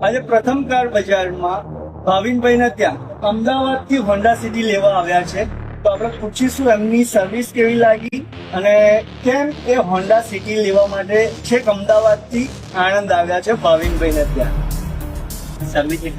આજે પ્રથમ કાર બજારમાં ભાવિનભાઈના ત્યાં અમદાવાદથી હોન્ડા સિટી લેવા આવ્યા છે. તો આપણે પૂછીશું એમની સર્વિસ કેવી લાગી અને કેમ એ હોન્ડા સિટી લેવા માટે છેક અમદાવાદથી આણંદ આવ્યા છે ભાવિનભાઈના ત્યાં. સર્વિસ એકદમ